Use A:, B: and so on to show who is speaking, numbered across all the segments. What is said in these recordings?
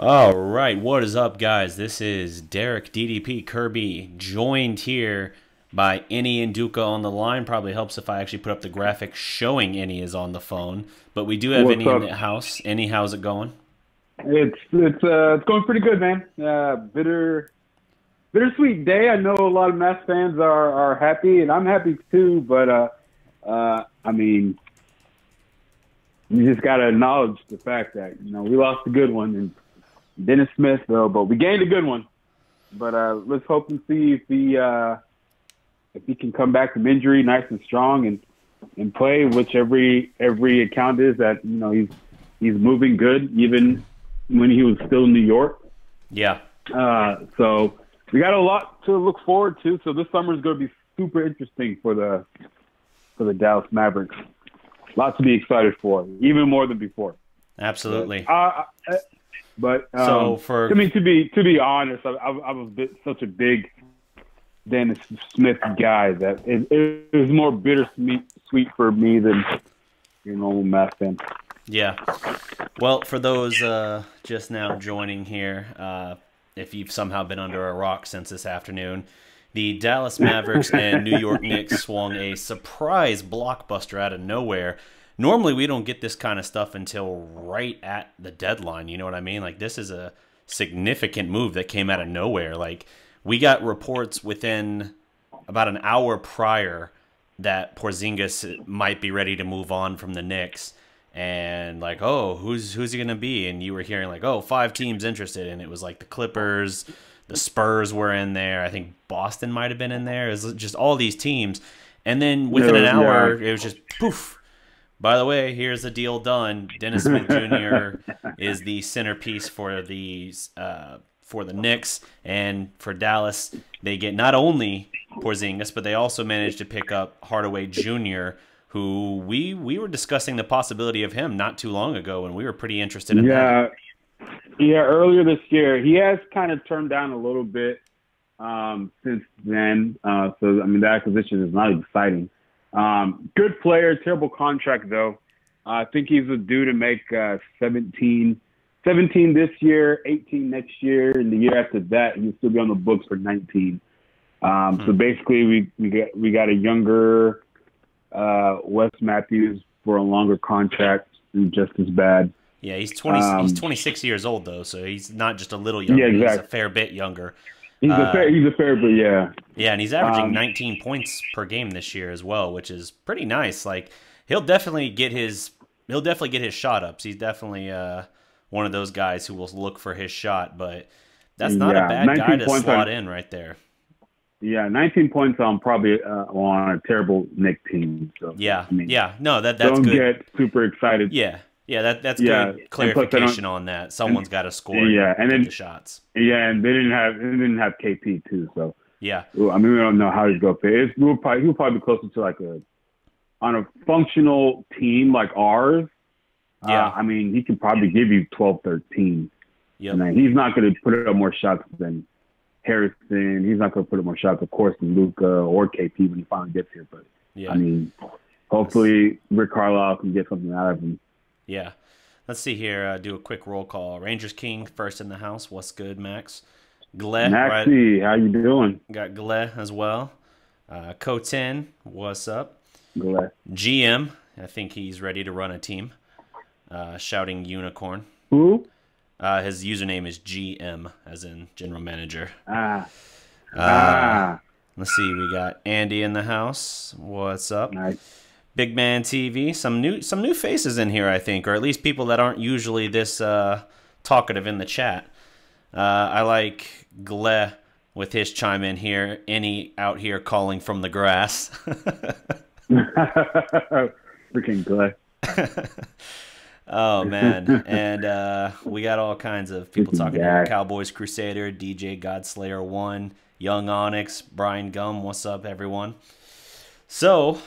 A: All right, what is up, guys? This is Darreck DDP Kirby, joined here by Enyi Nduka on the line. Probably helps if I actually put up the graphic showing Enyi is on the phone. But we do have
B: What's
A: Enyi in
B: up?
A: the house. Enyi, how's it going?
B: It's going pretty good, man. Bittersweet day. I know a lot of Mets fans are happy, and I'm happy too. But I mean, you just gotta acknowledge the fact that we lost a good one, and Dennis Smith though, but we gained a good one. But let's hope and see if he can come back from injury nice and strong and play, which every account is that he's moving good even when he was still in New York.
A: Yeah.
B: So we got a lot to look forward to. So this summer is going to be super interesting for the Dallas Mavericks. Lots to be excited for, even more than before.
A: Absolutely.
B: But
A: So for
B: I mean, to be honest, I'm such a big Dennis Smith guy that it was more bittersweet for me than Mets fan.
A: Yeah. Well, for those just now joining here, if you've somehow been under a rock since this afternoon, the Dallas Mavericks and New York Knicks swung a surprise blockbuster out of nowhere. Normally, we don't get this kind of stuff until right at the deadline. You know what I mean? Like, this is a significant move that came out of nowhere. Like, we got reports within about an hour prior that Porzingis might be ready to move on from the Knicks. And like, oh, who's he gonna be? And you were hearing like, oh, 5 teams interested, and it was like the Clippers, the Spurs were in there. I think Boston might have been in there. It was just all these teams, and then within an hour, it was just poof. By the way, here's the deal done. Dennis Smith Jr. is the centerpiece for the Knicks, and for Dallas, they get not only Porzingis, but they also managed to pick up Hardaway Jr., who we were discussing the possibility of him not too long ago, and we were pretty interested in that.
B: Yeah, earlier this year. He has kind of turned down a little bit since then. So, I mean, the acquisition is not exciting. Good player, terrible contract, though. I think he's due to make 17 this year, 18 next year, and the year after that, he'll still be on the books for 19. So basically, we got a younger Wes Matthews for a longer contract, and just as bad.
A: Yeah, he's 20. He's 26 years old though, so he's not just a little younger.
B: Yeah, exactly.
A: He's a fair bit younger.
B: He's a fair, but yeah.
A: Yeah, and he's averaging 19 points per game this year as well, which is pretty nice. Like he'll definitely get his shot ups. He's definitely one of those guys who will look for his shot, but that's not a bad guy to slot in right there.
B: Yeah, 19 points on probably on a terrible Knicks team. So
A: yeah,
B: I mean,
A: yeah, no, that's
B: don't
A: good.
B: Get super excited.
A: Yeah, that's good clarification on that. Someone's got to score.
B: Yeah, and then
A: the shots.
B: Yeah, and they didn't have KP too. So
A: yeah,
B: I mean, we don't know how he's going to play. He'll probably be closer to like on a functional team like ours.
A: Yeah,
B: I mean, he can probably give you 12, 13.
A: Yep.
B: And he's not going to put up more shots than Harrison. He's not going to put up more shots, of course, than Luka or KP when he finally gets here. But
A: yeah,
B: I mean, hopefully Rick Carlisle can get something out of him.
A: Yeah. Let's see here. Do a quick roll call. Rangers King first in the house. What's good, Max? Gle,
B: Maxie, how you doing?
A: Got Gle as well. Co-10, what's up?
B: Gle.
A: GM, I think he's ready to run a team. Shouting unicorn.
B: Who?
A: His username is GM, as in general manager. Let's see. We got Andy in the house. What's up?
B: Nice.
A: Big Man TV, some new faces in here, I think, or at least people that aren't usually this talkative in the chat. I like Gle with his chime in here. Enyi out here calling from the grass.
B: Freaking Gle.
A: Oh man, and we got all kinds of people talking here. Cowboys Crusader, DJ Godslayer 1, Young Onyx, Brian Gum. What's up, everyone? So,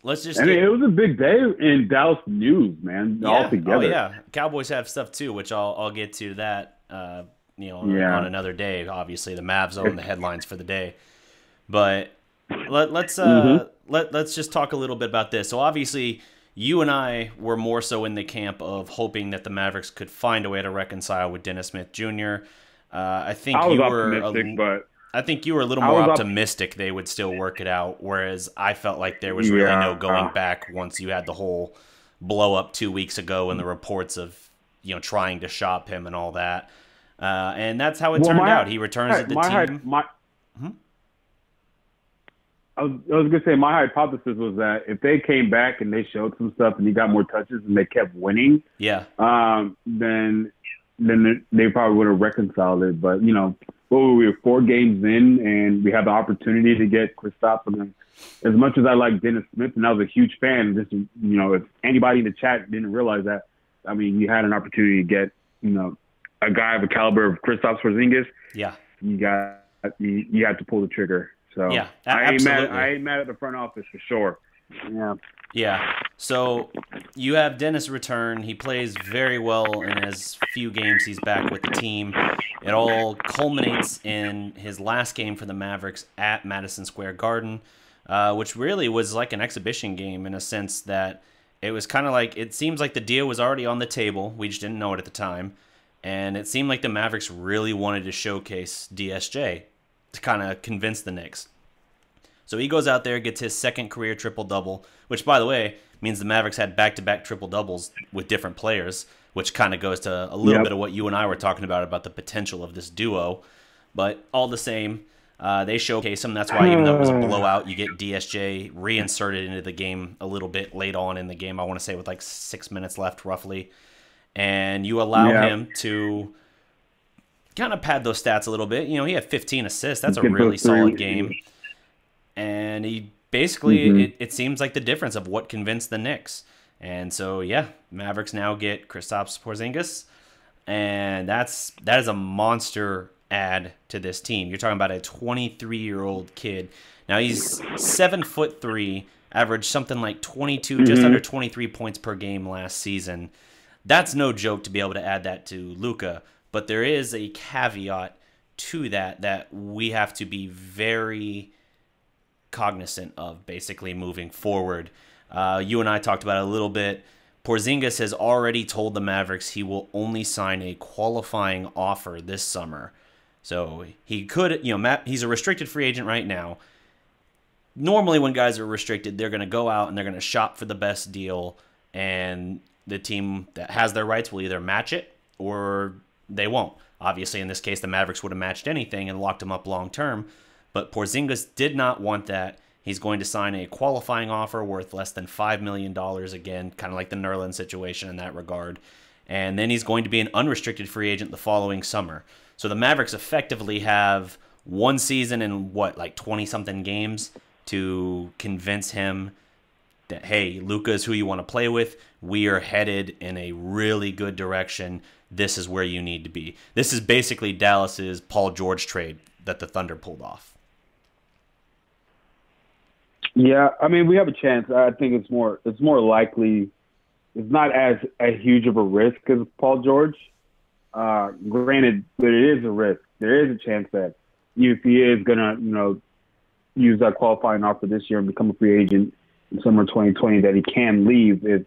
A: let's just.
B: It was a big day in Dallas news, man.
A: Yeah.
B: All together.
A: Oh yeah, Cowboys have stuff too, which I'll get to that. On another day. Obviously, the Mavs own the headlines for the day, but let's just talk a little bit about this. So obviously, You and I were more so in the camp of hoping that the Mavericks could find a way to reconcile with Dennis Smith Jr. I think
B: I was
A: you
B: optimistic,
A: were.
B: but
A: I think you were a little more optimistic they would still work it out, whereas I felt like there was really no going back once you had the whole blow up 2 weeks ago and the reports of trying to shop him and all that. And that's how it turned out. He returns to the team.
B: I was gonna say my hypothesis was that if they came back and they showed some stuff and he got more touches and they kept winning, then they probably would have reconciled it. But we were 4 games in and we had the opportunity to get Kristaps. I mean, as much as I like Dennis Smith and I was a huge fan, just if anybody in the chat didn't realize that, I mean, you had an opportunity to get a guy of the caliber of Kristaps Porzingis.
A: Yeah,
B: you had to pull the trigger. So
A: yeah,
B: I ain't mad at the front office for sure. Yeah.
A: Yeah. So you have Dennis return. He plays very well in his few games he's back with the team. It all culminates in his last game for the Mavericks at Madison Square Garden, which really was like an exhibition game in a sense that it was kind of like, it seems like the deal was already on the table. We just didn't know it at the time. And it seemed like the Mavericks really wanted to showcase DSJ to kind of convince the Knicks. So he goes out there, gets his second career triple-double, which, by the way, means the Mavericks had back-to-back triple-doubles with different players, which kind of goes to a little bit of what you and I were talking about the potential of this duo. But all the same, they showcase him. That's why even though it was a blowout, you get DSJ reinserted into the game a little bit late on in the game, I want to say with like 6 minutes left roughly. And you allow him to kind of pad those stats a little bit. He had 15 assists. That's a really solid game. And he basically, it seems like the difference of what convinced the Knicks. And so, yeah, Mavericks now get Kristaps Porzingis. And that is a monster add to this team. You're talking about a 23-year-old kid. Now, he's 7'3", averaged something like 22, just under 23 points per game last season. That's no joke to be able to add that to Luka, but there is a caveat to that we have to be very cognizant of basically moving forward. You and I talked about it a little bit. Porzingis has already told the Mavericks he will only sign a qualifying offer this summer. So he could, he's a restricted free agent right now. Normally when guys are restricted, they're going to go out and they're going to shop for the best deal, and the team that has their rights will either match it or they won't. Obviously, in this case, the Mavericks would have matched anything and locked him up long term. But Porzingis did not want that. He's going to sign a qualifying offer worth less than $5 million, again, kind of like the Nerlens situation in that regard. And then he's going to be an unrestricted free agent the following summer. So the Mavericks effectively have one season and like 20-something games to convince him that, hey, Luka is who you want to play with. We are headed in a really good direction. This is where you need to be. This is basically Dallas's Paul George trade that the Thunder pulled off.
B: Yeah, I mean, we have a chance. I think it's more likely. It's not as huge of a risk as Paul George. Granted, but it is a risk. There is a chance that if he is gonna, use that qualifying offer this year and become a free agent in summer 2020, that he can leave if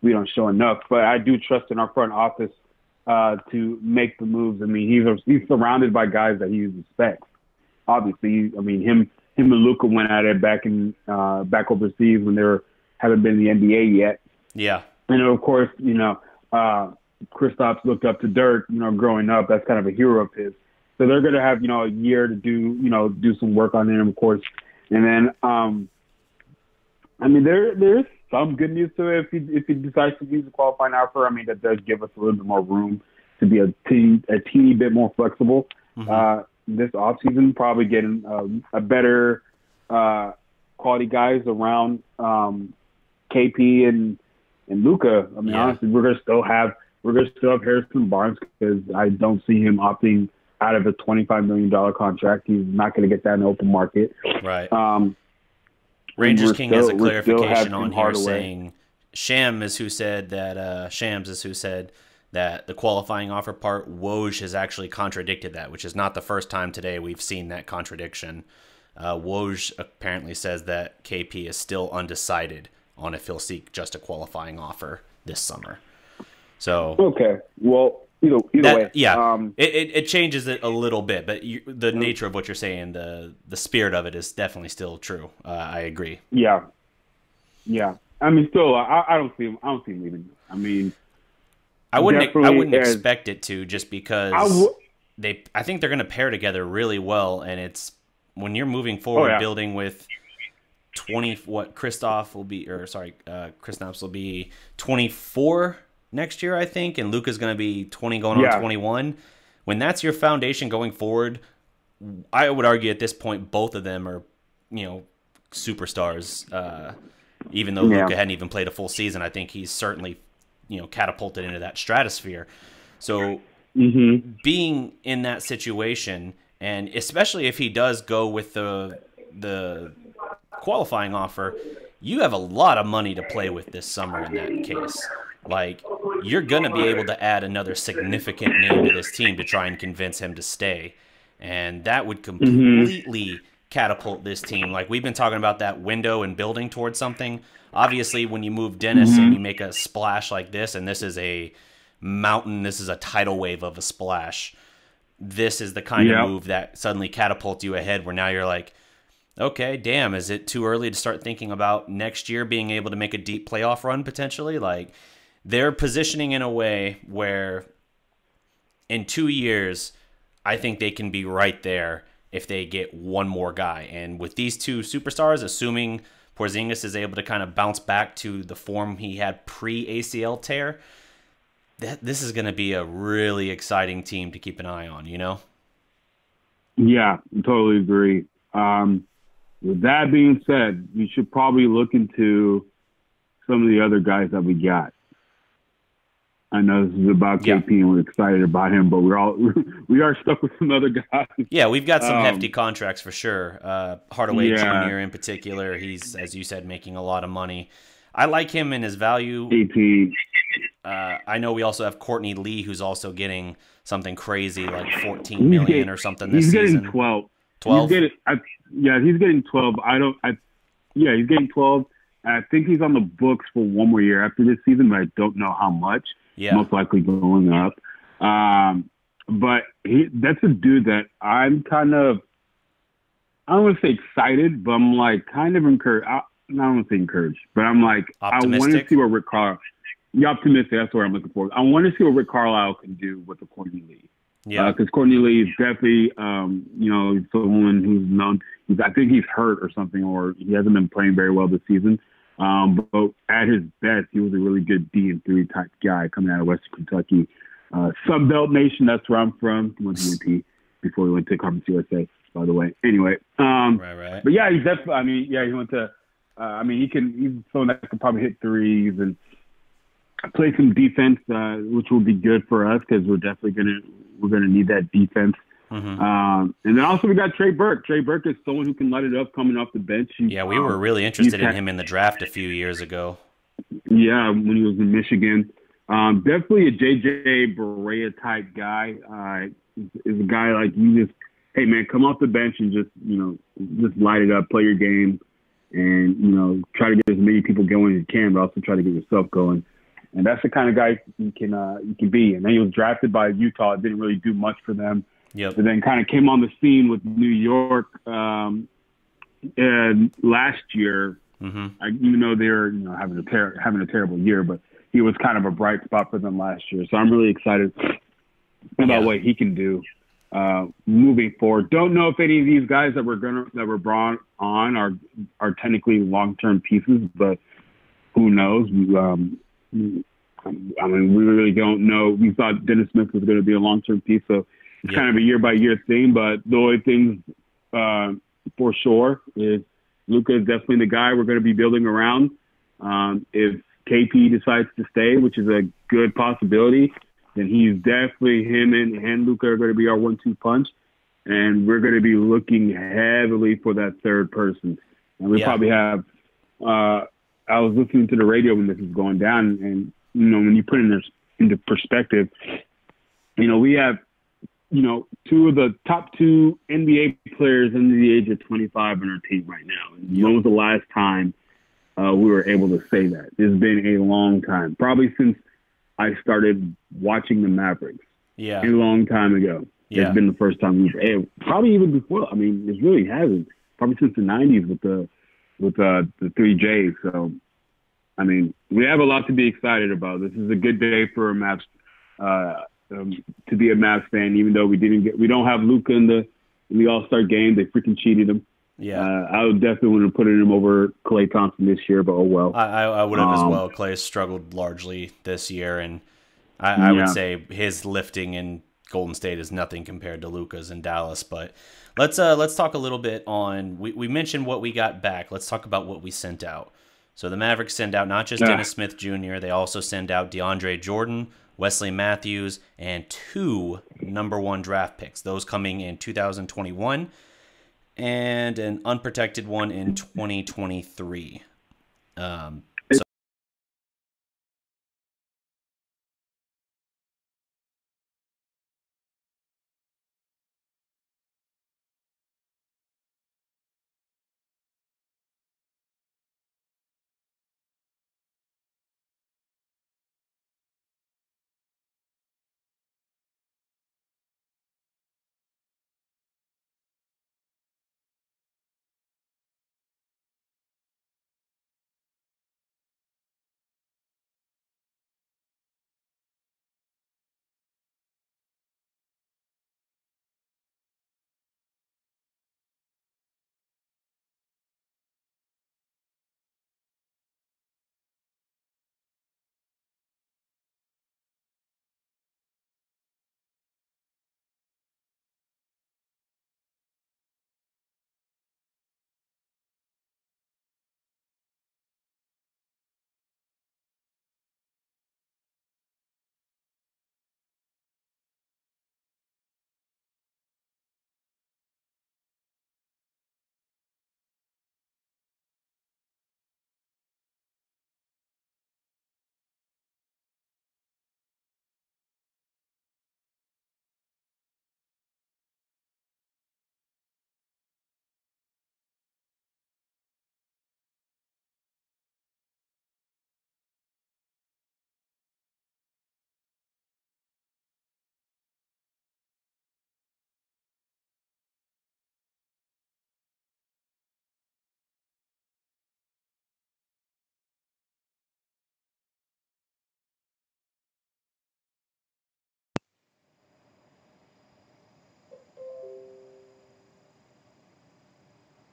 B: we don't show enough. But I do trust in our front office to make the moves. I mean, he's surrounded by guys that he respects. Obviously, I mean, him and Luka went at it back overseas when they haven't been in the NBA yet.
A: Yeah.
B: And of course, Kristaps looked up to Dirk, growing up. That's kind of a hero of his. So they're going to have, a year to do some work on him, of course. And then, I mean, there's some good news to it if he decides to use a qualifying offer. I mean, that does give us a little bit more room to be a teeny bit more flexible. This offseason, probably getting a better quality guys around KP and Luka. I mean, honestly, we're gonna still have Harrison Barnes because I don't see him opting out of a $25 million contract. He's not going to get that in the open market.
A: Right. Rangers King has a clarification on here saying Shams is who said that the qualifying offer part, Woj has actually contradicted that, which is not the first time today we've seen that contradiction. Woj apparently says that KP is still undecided on if he'll seek just a qualifying offer this summer. So
B: okay, well, either way,
A: yeah, it changes it a little bit, but the nature of what you're saying, the spirit of it is definitely still true. I agree.
B: Yeah. I mean, still, I don't see him. I don't see him leaving. I mean,
A: I wouldn't expect it to, just because I think they're going to pair together really well, and it's when you're moving forward, building with Kristaps will be 24 next year, I think, and Luka's going to be 20 going on 21. When that's your foundation going forward, I would argue at this point both of them are, superstars. Even though Luka hadn't even played a full season, I think he's certainly, catapulted into that stratosphere. So being in that situation, and especially if he does go with the qualifying offer, you have a lot of money to play with this summer in that case. Like, you're going to be able to add another significant name to this team to try and convince him to stay. And that would completely catapult this team. Like, we've been talking about that window and building towards something. Obviously, when you move Dennis and you make a splash like this, and this is a mountain, this is a tidal wave of a splash, this is the kind of move that suddenly catapults you ahead, where now you're like, okay, damn, is it too early to start thinking about next year being able to make a deep playoff run potentially? Like, they're positioning in a way where in 2 years, I think they can be right there if they get one more guy. And with these two superstars, assuming Porzingis is able to kind of bounce back to the form he had pre-ACL tear, this is going to be a really exciting team to keep an eye on,
B: Yeah, I totally agree. With that being said, we should probably look into some of the other guys that we got. I know this is about KP and we're excited about him, but we are stuck with some other guys. Yeah,
A: we've got some hefty contracts for sure. Hardaway Jr. in particular, he's, as you said, making a lot of money. I like him in his value.
B: 18.
A: I know we also have Courtney Lee, who's also getting something crazy like $14 million or something this season.
B: He's getting 12.
A: 12?
B: He's getting 12. He's getting 12. I think he's on the books for one more year after this season, but I don't know how much.
A: Yeah.
B: Most likely going up. But that's a dude that I'm kind of, I don't want to say excited, but I'm like kind of encouraged. I don't want to say encouraged, but I'm like,
A: optimistic?
B: I want to see what Rick Carlisle, optimistic, that's what I'm looking for. I want to see what Rick Carlisle can do with the Courtney Lee.
A: Yeah.
B: Because Courtney Lee is definitely, he's someone who's known, I think he's hurt or something, or he hasn't been playing very well this season. But at his best, he was a really good D&3 type guy coming out of Western Kentucky. Sunbelt Nation, that's where I'm from. He went to UT before he went to Conference USA, by the way. Anyway.
A: Right.
B: But yeah, he's definitely, he went to, he's someone that could probably hit threes and play some defense, which will be good for us because we're definitely we're gonna need that defense. And then also we got Trey Burke. Trey Burke is someone who can light it up coming off the bench.
A: We were really interested in him in the draft a few years ago.
B: Yeah, when he was in Michigan. Definitely a J.J. Barea type guy. Is a guy like you just, hey man, come off the bench and just light it up, play your game, and try to get as many people going as you can, but also try to get yourself going. And that's the kind of guy you can be. And then he was drafted by Utah. It didn't really do much for them.
A: Yep.
B: And then kind of came on the scene with New York and last year. Even though they were having a terrible year, but he was kind of a bright spot for them last year. So I'm really excited about what he can do moving forward. Don't know if any of these guys that were brought on are technically long-term pieces, but who knows? We really don't know. We thought Dennis Smith was going to be a long-term piece, so it's kind of a year-by-year thing. But the only thing for sure is Luka is definitely the guy we're going to be building around. If KP decides to stay, which is a good possibility, then he's definitely, him and Luka are going to be our 1-2 punch, and we're going to be looking heavily for that third person. And we probably have. I was listening to the radio when this was going down, and when you put it into perspective, we have two of the top 2 NBA players under the age of 25 on our team right now. And when was the last time we were able to say that. It's been a long time, probably since I started watching the Mavericks.
A: Yeah,
B: a long time ago.
A: Yeah.
B: It's been the first time we've probably even before. I mean, it really hasn't. Probably since the '90s with the three J's. So, I mean, we have a lot to be excited about. This is a good day for a Mavs to be a Mavs fan. Even though we don't have Luka in the All-Star game. They freaking cheated him.
A: Yeah,
B: I would definitely want to put him over Klay Thompson this year, but oh well.
A: I would have as well. Klay struggled largely this year, and I would say his lifting in Golden State is nothing compared to Luka's in Dallas. But let's talk a little bit on. We mentioned what we got back. Let's talk about what we sent out. So the Mavericks send out not just Dennis Smith Jr. They also send out DeAndre Jordan, Wesley Matthews, and 2 #1 draft picks. Those coming in 2021. And an unprotected one in 2023.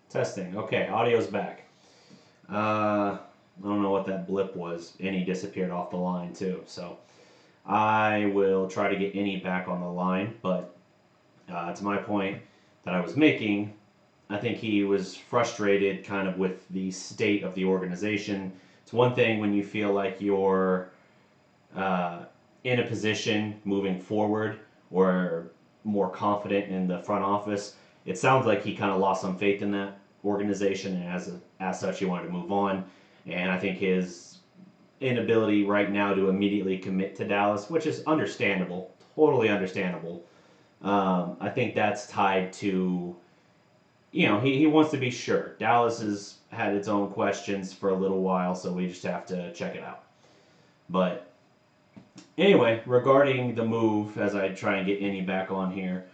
A: Testing. Okay, audio's back. I don't know what that blip was. Enyi disappeared off the line too. So I will try to get Enyi back on the line. But to my point that I was making, I think he was frustrated kind of with the state of the organization. It's one thing when you feel like you're in a position moving forward or more confident in the front office. It sounds like he kind of lost some faith in that organization, and as such, he wanted to move on. And I think his inability right now to immediately commit to Dallas, which is understandable, totally understandable. I think that's tied to, he wants to be sure. Dallas has had its own questions for a little while, so we just have to check it out. But anyway, regarding the move, as I try and get Enyi back on here,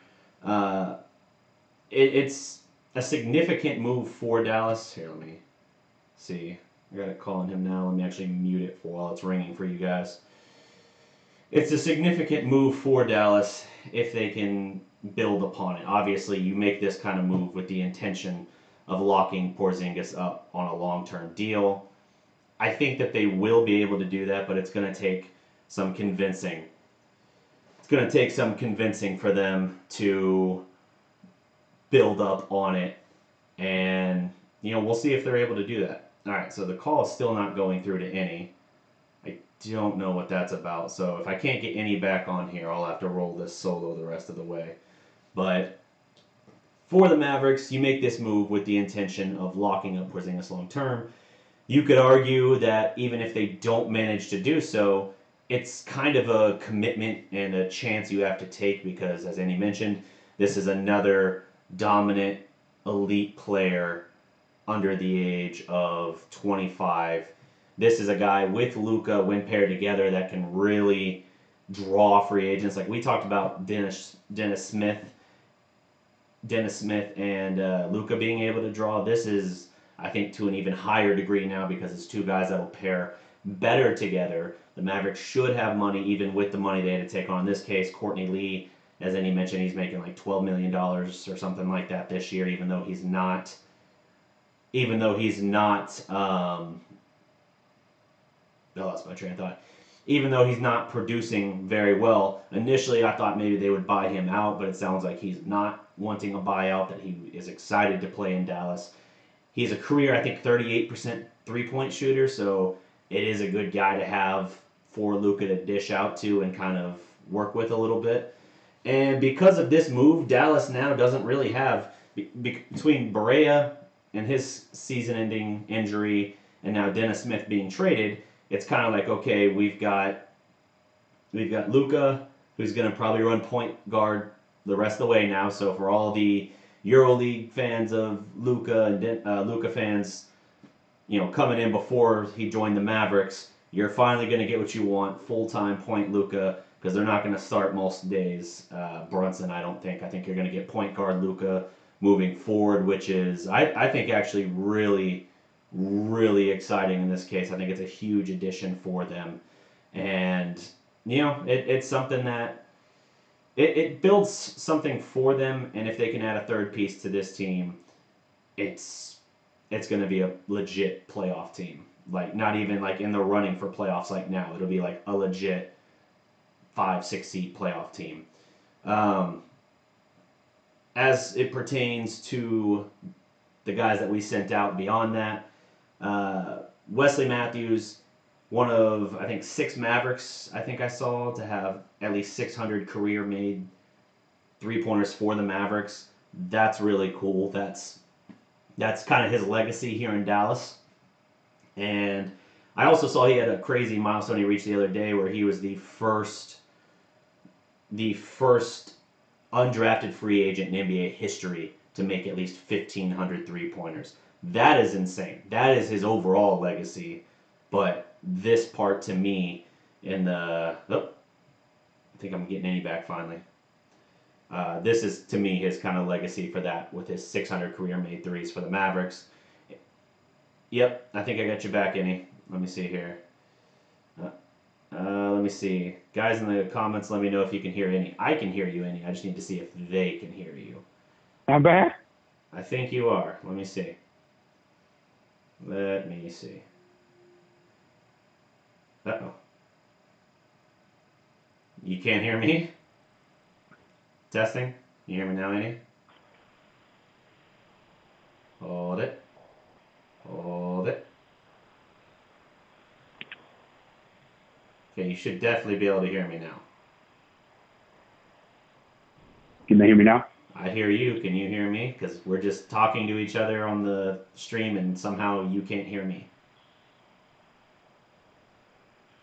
A: it's a significant move for Dallas. Here, let me see. I got it calling him now. Let me actually mute it for while it's ringing for you guys. It's a significant move for Dallas if they can build upon it. Obviously, you make this kind of move with the intention of locking Porzingis up on a long-term deal. I think that they will be able to do that, but it's going to take some convincing. It's going to take some convincing for them to build up on it, and we'll see if they're able to do that. All right, so the call is still not going through to Enyi. I don't know what that's about, so if I can't get Enyi back on here, I'll have to roll this solo the rest of the way. But for the Mavericks, you make this move with the intention of locking up Porzingis long term. You could argue that even if they don't manage to do so, it's kind of a commitment and a chance you have to take because, as Enyi mentioned, this is another dominant elite player under the age of 25. This is a guy with Luka when paired together that can really draw free agents. Like we talked about Dennis Smith and Luka being able to draw. This is, I think, to an even higher degree now because it's two guys that will pair better together. The Mavericks should have money even with the money they had to take on. In this case, Courtney Lee, as Enyi mentioned, he's making like $12 million or something like that this year, even though he's not. I lost my train of thought. Even though he's not producing very well, initially I thought maybe they would buy him out, but it sounds like he's not wanting a buyout, that he is excited to play in Dallas. He's a career, I think, 38% three-point shooter, so it is a good guy to have for Luka to dish out to and kind of work with a little bit. And because of this move, Dallas now doesn't really have, between Barea and his season-ending injury and now Dennis Smith being traded, it's kind of like, okay, we've got Luka, who's going to probably run point guard the rest of the way now. So for all the EuroLeague fans of Luka and Luka fans, coming in before he joined the Mavericks, you're finally going to get what you want, full-time point Luka, because they're not going to start most days. Brunson, I don't think. I think you're going to get point guard Luka moving forward, which is, I think, actually really, really exciting in this case. I think it's a huge addition for them. And, it's something that it builds something for them. And if they can add a third piece to this team, it's going to be a legit playoff team. Like, not even like in the running for playoffs like now. It'll be like a legit 5-6 seed playoff team. As it pertains to the guys that we sent out beyond that, Wesley Matthews, one of, I think, 6 Mavericks, I think I saw, to have at least 600 career-made three-pointers for the Mavericks. That's really cool. That's kind of his legacy here in Dallas. And I also saw he had a crazy milestone he reached the other day where he was the first undrafted free agent in NBA history to make at least 1,500 three-pointers. That is insane. That is his overall legacy. But this part to me I think I'm getting Enyi back finally. This is, to me, his kind of legacy for that with his 600 career-made threes for the Mavericks. Yep, I think I got you back, Enyi. Let me see here. Let me see. Guys in the comments, let me know if you can hear Enyi. I can hear you, Enyi. I just need to see if they can hear you.
B: I'm back?
A: I think you are. Let me see. Let me see. Uh-oh. You can't hear me? Testing? You hear me now, Enyi? Hold it. Hold it. Okay, you should definitely be able to hear me now.
B: Can they hear me now?
A: I hear you. Can you hear me? Because we're just talking to each other on the stream and somehow you can't hear me.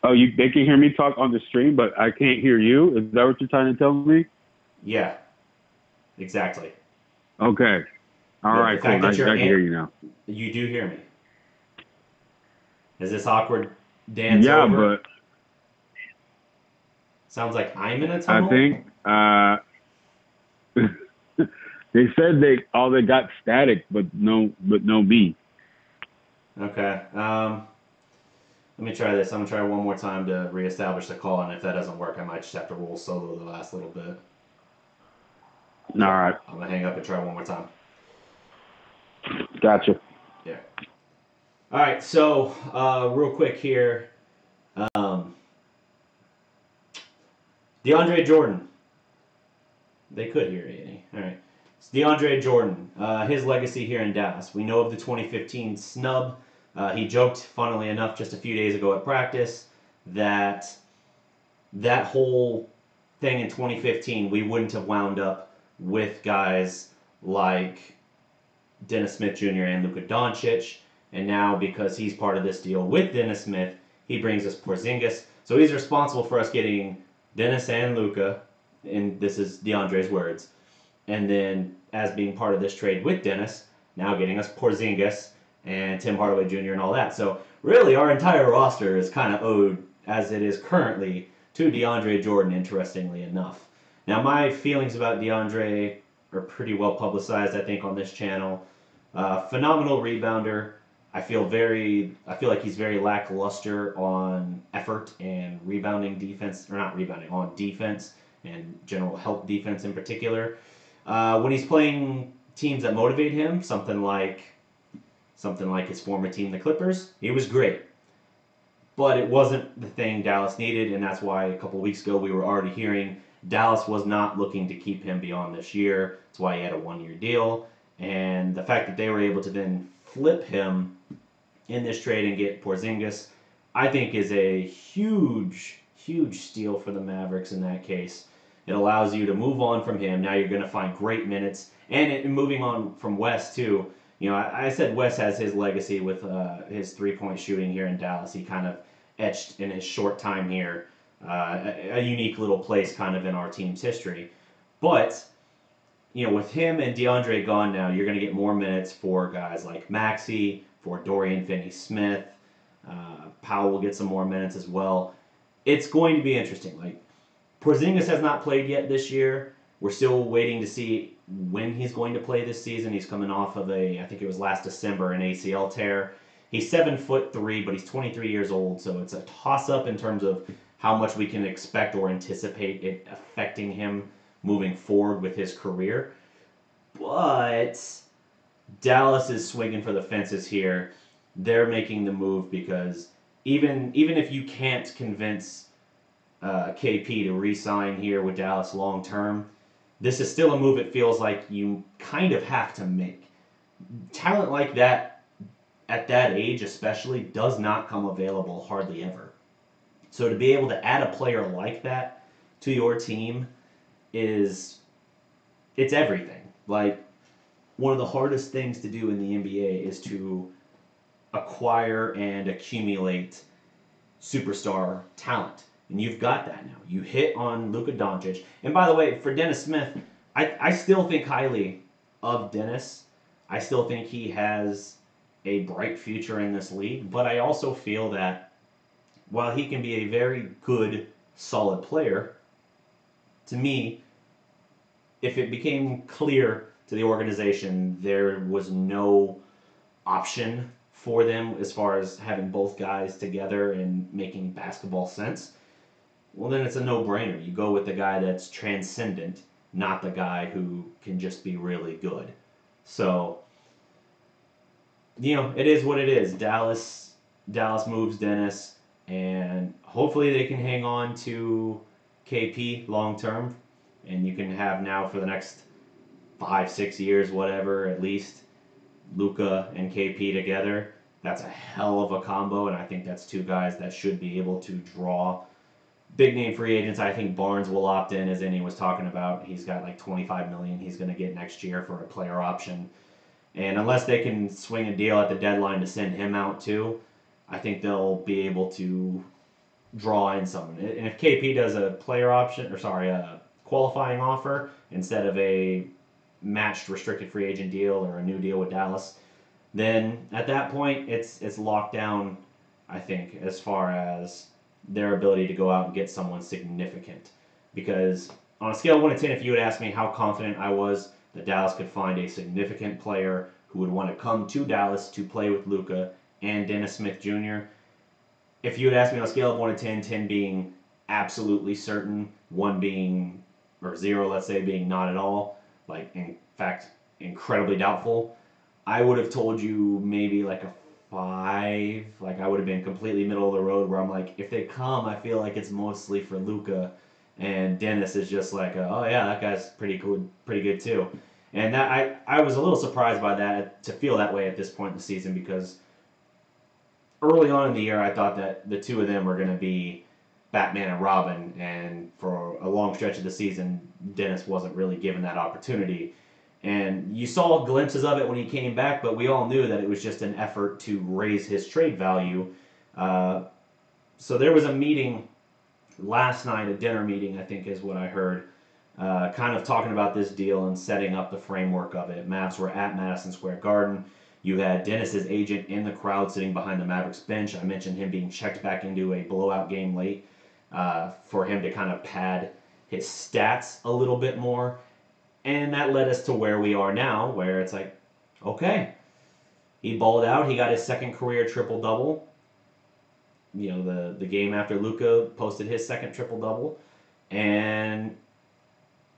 B: Oh, they can hear me talk on the stream, but I can't hear you? Is that what you're trying to tell me?
A: Yeah, exactly.
B: Okay. All right, cool. I can hear you now.
A: You do hear me. Is this awkward dance
B: yeah,
A: over?
B: But
A: sounds like I'm in a tunnel?
B: I think they said they got static, but no me.
A: Okay. Let me try this. I'm gonna try one more time to reestablish the call, and if that doesn't work, I might just have to roll solo the last little bit.
B: All right.
A: I'm gonna hang up and try one more time.
B: Gotcha.
A: Yeah. All right. So real quick here, DeAndre Jordan. They could hear Enyi. All right. It's DeAndre Jordan. His legacy here in Dallas. We know of the 2015 snub. He joked, funnily enough, just a few days ago at practice that whole thing in 2015, we wouldn't have wound up with guys like Dennis Smith Jr. and Luka Doncic. And now, because he's part of this deal with Dennis Smith, he brings us Porzingis. So he's responsible for us getting Dennis and Luka, and this is DeAndre's words. And then, as being part of this trade with Dennis, now getting us Porzingis and Tim Hardaway Jr. and all that. So really, our entire roster is kind of owed, as it is currently, to DeAndre Jordan, interestingly enough. Now, my feelings about DeAndre are pretty well publicized, I think, on this channel. Phenomenal rebounder. I feel like he's very lackluster on effort and rebounding defense, or not rebounding, on defense and general help defense in particular. When he's playing teams that motivate him, something like his former team, the Clippers, he was great. But it wasn't the thing Dallas needed, and that's why a couple weeks ago we were already hearing Dallas was not looking to keep him beyond this year. That's why he had a one-year deal. And the fact that they were able to then flip him in this trade and get Porzingis, I think is a huge, huge steal for the Mavericks in that case. It allows you to move on from him. Now you're going to find great minutes. And moving on from Wes, too. You know, I said Wes has his legacy with his three-point shooting here in Dallas. He kind of etched in his short time here a unique little place kind of in our team's history. But, you know, with him and DeAndre gone now, you're going to get more minutes for guys like Maxey, for Dorian Finney-Smith. Powell will get some more minutes as well. It's going to be interesting. Like, Porzingis has not played yet this year. We're still waiting to see when he's going to play this season. He's coming off of I think it was last December, an ACL tear. He's 7'3", but he's 23 years old, so it's a toss-up in terms of how much we can expect or anticipate it affecting him moving forward with his career. But Dallas is swinging for the fences here. They're making the move because even if you can't convince KP to re-sign here with Dallas long term, this is still a move it feels like you kind of have to make. Talent like that, at that age especially, does not come available hardly ever. So to be able to add a player like that to your team it's everything. Like, one of the hardest things to do in the NBA is to acquire and accumulate superstar talent. And you've got that now. You hit on Luka Doncic. And by the way, for Dennis Smith, I still think highly of Dennis. I still think he has a bright future in this league. But I also feel that while he can be a very good, solid player, to me, if it became clear to the organization there was no option for them as far as having both guys together and making basketball sense, well, then it's a no-brainer. You go with the guy that's transcendent, not the guy who can just be really good. So, you know, it is what it is. Dallas moves Dennis, and hopefully they can hang on to KP long-term, and you can have now for the next 5-6 years, whatever, at least, Luka and KP together. That's a hell of a combo, and I think that's two guys that should be able to draw big-name free agents. I think Barnes will opt in, as Enyi was talking about. He's got like $25 million he's going to get next year for a player option. And unless they can swing a deal at the deadline to send him out too, I think they'll be able to draw in someone. And if KP does a player option, a qualifying offer instead of a matched restricted free agent deal or a new deal with Dallas, then at that point it's locked down, I think, as far as their ability to go out and get someone significant. Because on a scale of 1 to 10, if you would ask me how confident I was that Dallas could find a significant player who would want to come to Dallas to play with Luka and Dennis Smith Jr., if you would ask me on a scale of 1 to 10, 10 being absolutely certain, 1 being, or 0, let's say, being not at all, like, in fact, incredibly doubtful, I would have told you maybe like a 5. Like, I would have been completely middle of the road where I'm like, if they come, I feel like it's mostly for Luka, and Dennis is just like, oh yeah, that guy's pretty good too. And that I was a little surprised by that, to feel that way at this point in the season, because early on in the year I thought that the two of them were going to be Batman and Robin, and for a long stretch of the season, Dennis wasn't really given that opportunity. And you saw glimpses of it when he came back, but we all knew that it was just an effort to raise his trade value. So there was a meeting last night, a dinner meeting, I think is what I heard, kind of talking about this deal and setting up the framework of it. Mavs were at Madison Square Garden. You had Dennis's agent in the crowd sitting behind the Mavericks bench. I mentioned him being checked back into a blowout game late for him to kind of pad his stats a little bit more. And that led us to where we are now, where it's like, okay, he balled out. He got his second career triple-double. You know, the game after Luka posted his second triple-double. And,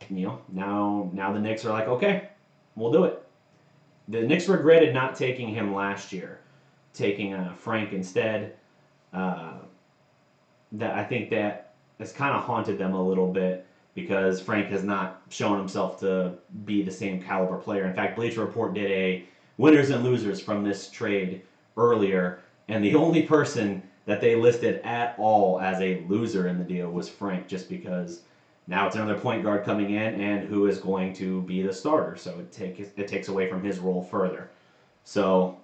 A: you know, now the Knicks are like, okay, we'll do it. The Knicks regretted not taking him last year, taking Frank instead. That I think that has kind of haunted them a little bit because Frank has not shown himself to be the same caliber player. In fact, Bleacher Report did a winners and losers from this trade earlier, and the only person that they listed at all as a loser in the deal was Frank, just because now it's another point guard coming in, and who is going to be the starter, so it takes away from his role further. So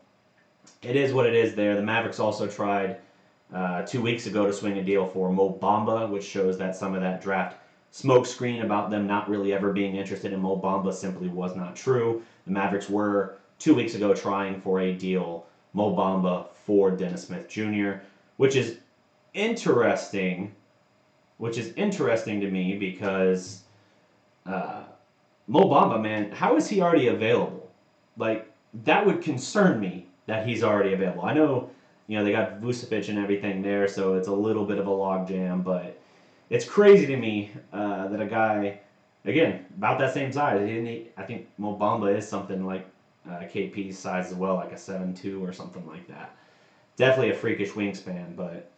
A: it is what it is there. The Mavericks also tried 2 weeks ago to swing a deal for Mo Bamba, which shows that some of that draft smokescreen about them not really ever being interested in Mo Bamba simply was not true. The Mavericks were 2 weeks ago trying for a deal, Mo Bamba for Dennis Smith Jr., which is interesting to me because Mo Bamba, man, how is he already available? Like, that would concern me that he's already available. I know, you know, they got Vucevic and everything there, so it's a little bit of a logjam, but it's crazy to me that a guy, again, about that same size, I think Mo Bamba is something like KP's size as well, like a 7'2" or something like that. Definitely a freakish wingspan, but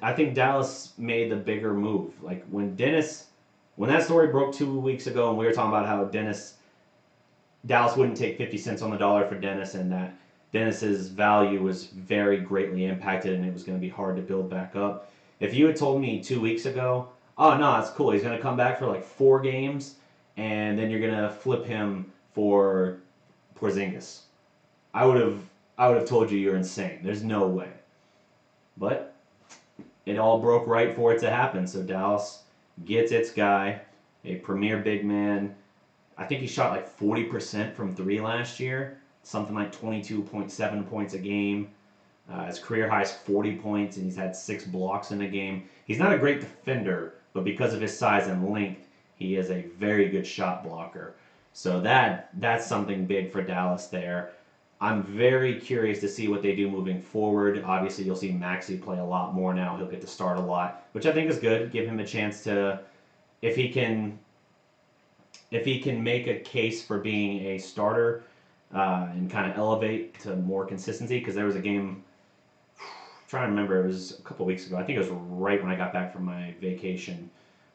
A: I think Dallas made the bigger move. Like when that story broke 2 weeks ago and we were talking about how Dallas wouldn't take 50 cents on the dollar for Dennis and that Dennis's value was very greatly impacted and it was going to be hard to build back up. If you had told me 2 weeks ago, oh no, it's cool, he's going to come back for like 4 games and then you're going to flip him for Porzingis, I would have told you you're insane. There's no way. But it all broke right for it to happen. So Dallas gets its guy, a premier big man. I think he shot like 40% from 3 last year, something like 22.7 points a game. His career high is 40 points, and he's had 6 blocks in a game. He's not a great defender, but because of his size and length, he is a very good shot blocker. So that's something big for Dallas there. I'm very curious to see what they do moving forward. Obviously, you'll see Maxey play a lot more now. He'll get to start a lot, which I think is good. Give him a chance to, if he can make a case for being a starter and kind of elevate to more consistency. Because there was a game, I'm trying to remember, it was a couple weeks ago. I think it was right when I got back from my vacation,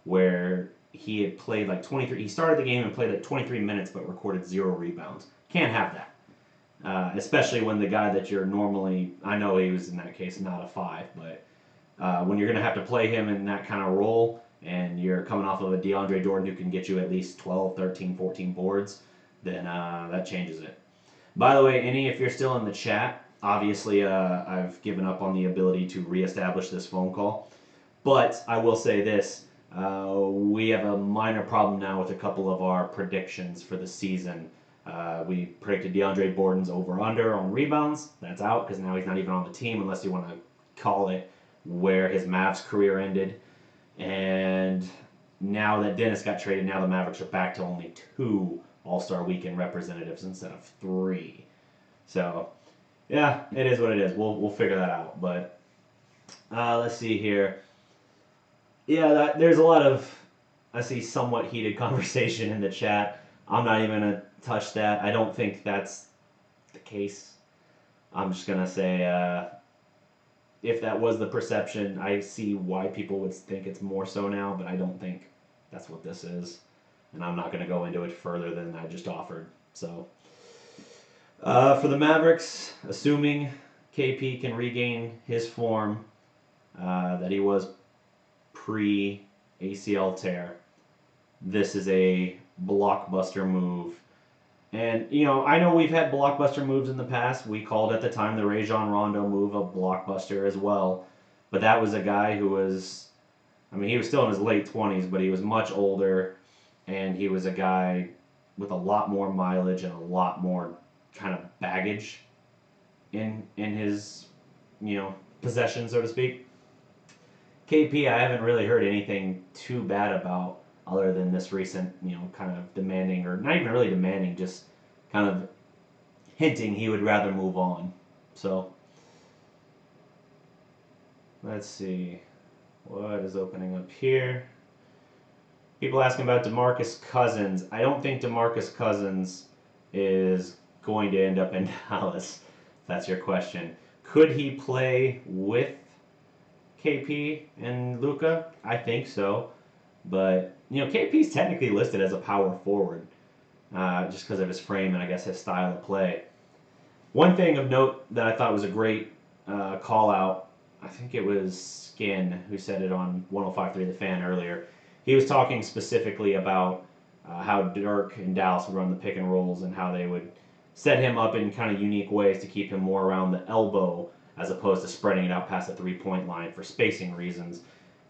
A: where he had played like 23. He started the game and played like 23 minutes, but recorded 0 rebounds. Can't have that. Especially when the guy that you're normally, I know he was in that case not a 5, but when you're going to have to play him in that kind of role and you're coming off of a DeAndre Jordan who can get you at least 12, 13, 14 boards, then that changes it. By the way, Enyi, if you're still in the chat, obviously I've given up on the ability to reestablish this phone call, but I will say this. We have a minor problem now with a couple of our predictions for the season. We predicted DeAndre Jordan's over-under on rebounds. That's out because now he's not even on the team unless you want to call it where his Mavs career ended. And now that Dennis got traded, now the Mavericks are back to only 2 All-Star Weekend representatives instead of 3. So, yeah, it is what it is. We'll figure that out. But let's see here. Yeah, there's a lot of, I see, somewhat heated conversation in the chat. I'm not even going to touch that. I don't think that's the case. I'm just going to say if that was the perception, I see why people would think it's more so now, but I don't think that's what this is. And I'm not going to go into it further than I just offered. So for the Mavericks, assuming KP can regain his form that he was pre-ACL tear, this is a blockbuster move. And, you know, I know we've had blockbuster moves in the past. We called at the time the Rajon Rondo move a blockbuster as well. But that was a guy who was I mean, he was still in his late 20s, but he was much older, and he was a guy with a lot more mileage and a lot more kind of baggage in his, possession, so to speak. KP, I haven't really heard anything too bad about other than this recent, kind of demanding, or not even really demanding, just kind of hinting he would rather move on. So, let's see. What is opening up here? People asking about Demarcus Cousins. I don't think Demarcus Cousins is going to end up in Dallas, if that's your question. Could he play with KP and Luka? I think so. But, KP's technically listed as a power forward, just because of his frame and I guess his style of play. One thing of note that I thought was a great call out, I think it was Skin who said it on 105.3 The Fan earlier. He was talking specifically about how Dirk and Dallas would run the pick and rolls and how they would set him up in kind of unique ways to keep him more around the elbow as opposed to spreading it out past the three-point line for spacing reasons.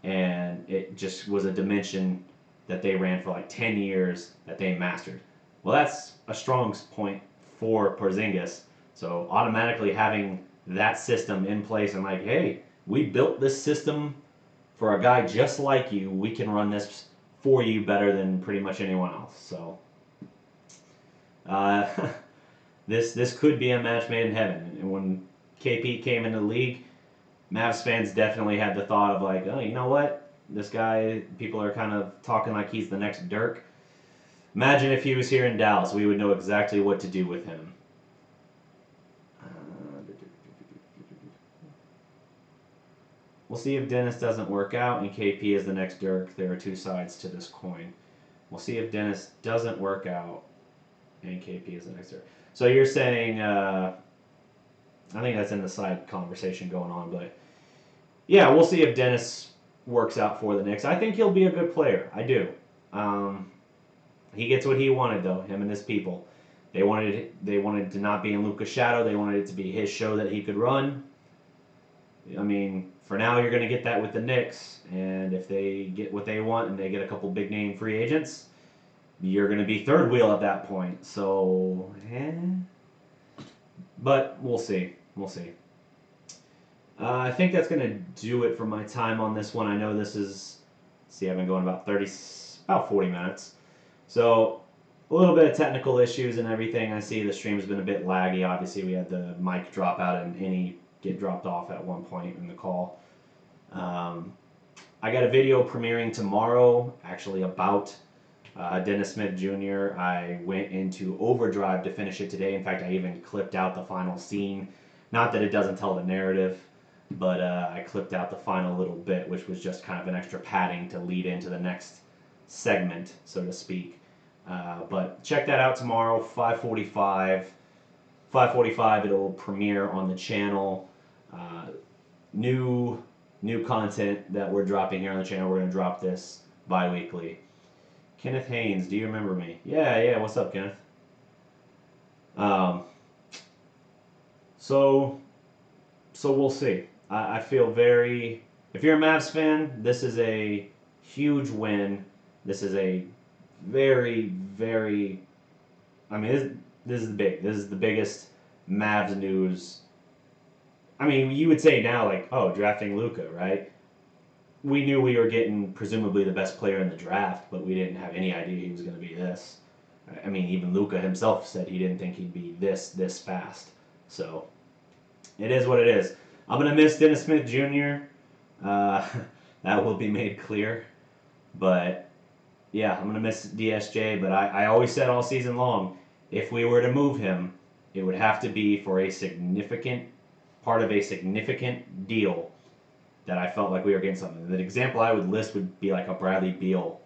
A: And it just was a dimension that they ran for like 10 years that they mastered. Well, that's a strong point for Porzingis. So automatically having that system in place and like, hey, we built this system for a guy just like you. We can run this for you better than pretty much anyone else. So this could be a match made in heaven. And when KP came into the league, Mavs fans definitely had the thought of like, oh, you know what? This guy, people are kind of talking like he's the next Dirk. Imagine if he was here in Dallas, we would know exactly what to do with him. We'll see if Dennis doesn't work out and KP is the next Dirk. There are two sides to this coin. We'll see if Dennis doesn't work out and KP is the next Dirk. So you're saying, I think that's in the side conversation going on, but yeah, we'll see if Dennis works out for the Knicks. I think he'll be a good player. I do. He gets what he wanted though, him and his people. They wanted to not be in Luka's shadow. They wanted it to be his show that he could run. I mean, for now you're going to get that with the Knicks, and if they get what they want and they get a couple big name free agents, you're going to be third wheel at that point. So, but we'll see. We'll see. I think that's going to do it for my time on this one. I know this is, I've been going about 40 minutes. So, a little bit of technical issues and everything. I see the stream's been a bit laggy. Obviously, we had the mic drop out and Enyi get dropped off at one point in the call. I got a video premiering tomorrow, actually about Dennis Smith Jr. I went into overdrive to finish it today. In fact, I even clipped out the final scene. Not that it doesn't tell the narrative, but I clipped out the final little bit, which was just kind of an extra padding to lead into the next segment, so to speak. But check that out tomorrow, 5:45. 5:45, it'll premiere on the channel. New content that we're dropping here on the channel. We're going to drop this bi-weekly. Kenneth Haynes, do you remember me? Yeah, what's up, Kenneth? So we'll see. I feel very... If you're a Mavs fan, this is a huge win. This is a very, very... I mean, this is big. This is the biggest Mavs news. I mean, you would say now, like, oh, drafting Luka, right? We knew we were getting presumably the best player in the draft, but we didn't have any idea he was going to be this. I mean, even Luka himself said he didn't think he'd be this fast. So, it is what it is. I'm going to miss Dennis Smith Jr. That will be made clear. But, yeah, I'm going to miss DSJ, but I always said all season long, if we were to move him, it would have to be for a significant part of a significant deal that I felt like we were getting something. The example I would list would be like a Bradley Beal.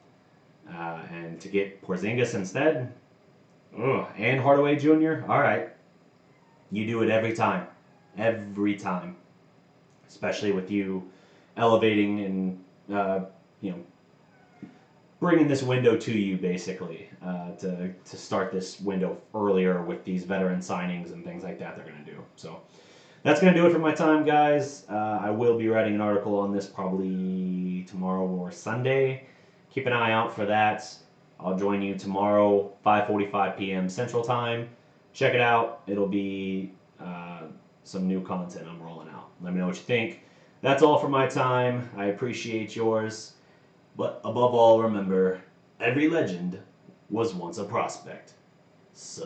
A: And to get Porzingis instead, and Hardaway Jr., all right. You do it every time. Every time. Especially with you elevating and, bringing this window to you, basically, to start this window earlier with these veteran signings and things like that they're going to do. So That's going to do it for my time, guys. I will be writing an article on this probably tomorrow or Sunday. Keep an eye out for that. I'll join you tomorrow, 5:45 p.m. Central Time. Check it out. It'll be some new content I'm rolling out. Let me know what you think. That's all for my time. I appreciate yours. But above all, remember, every legend was once a prospect. Salute.